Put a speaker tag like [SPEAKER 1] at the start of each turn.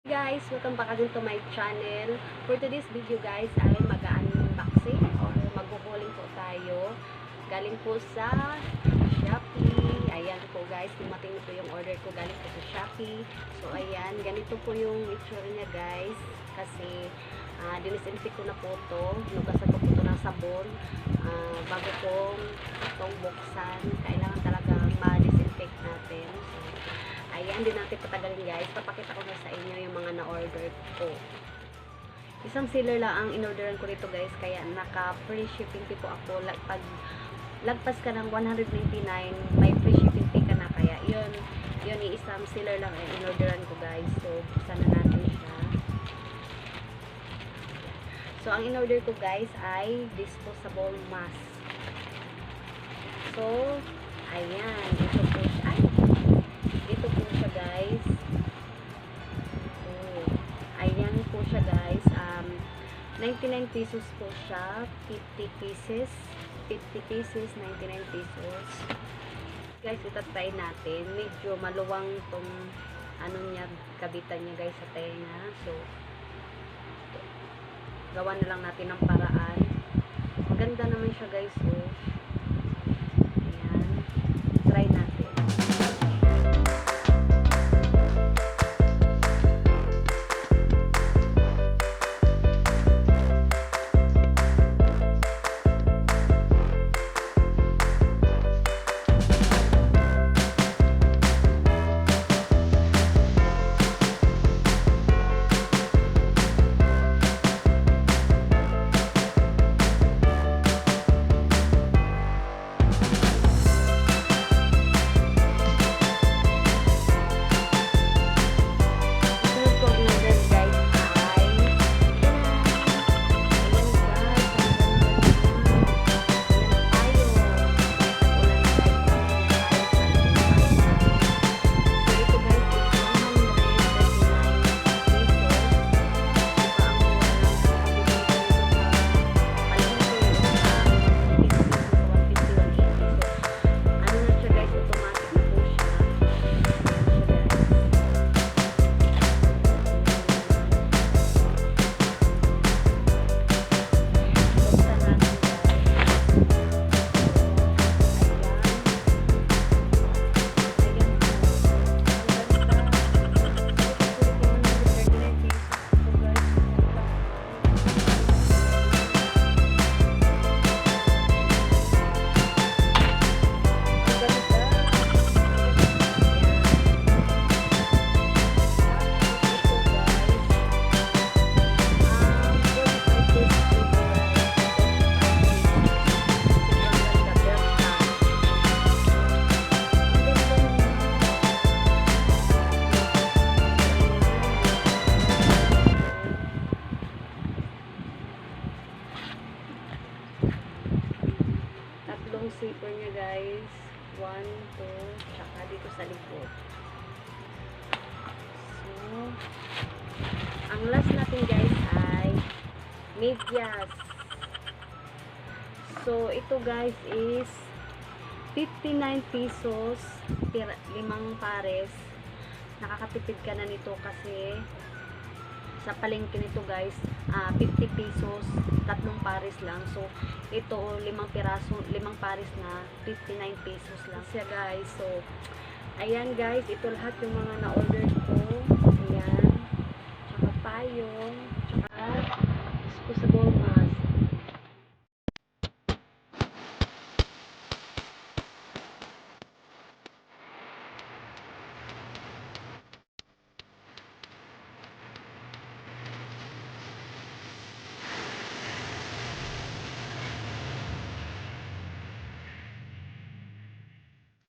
[SPEAKER 1] Guys, welcome back again to my channel. For today's video guys ay mag-unboxing or maghuhuling po tayo. Galing po sa Shopee. Ayan po guys, dumating po yung order ko galing po sa Shopee. So ayan, ganito po yung itsura niya guys. Kasi dinisinfect ko na po ito. Nugasan ko po ito ng sabon. Bago kong itong buksan, kailangan talaga ma-disinfect natin. So, ayan, hindi natin patagalin guys. Papakita ko na sa inyo yung mga na-order ko. Isang sealer lang ang in-orderan ko dito guys. Kaya naka-free shipping fee po ako. Pag lagpas ka ng 199, may free shipping fee ka na. Kaya yun isang sealer lang ang in-orderan ko guys. So, buksan na natin siya. So, ang in-order ko guys ay disposable mask. So, ayan. Ito po siya. Ito po siya guys. Oh, ayan po siya guys. 99 pesos po siya. 50 pieces. 50 pieces, 99 pesos. Guys, itatry natin. Medyo maluwang tong niya, kabitan niya guys sa tenga. So, gawa na lang natin ng paraan. Maganda naman siya guys. Oh. Ayan. Try natin. Zipper niya guys, 1, 2, tsaka dito sa likod. So, ang last natin guys ay medyas. So, ito guys is 59 pesos per 5 pares. Nakakatipid ka na nito kasi sa palengke nito guys, 50 pesos, 3 pares lang. So, ito 5 pares na 59 pesos lang siya guys. So, ayan guys, ito lahat yung mga na-order ko.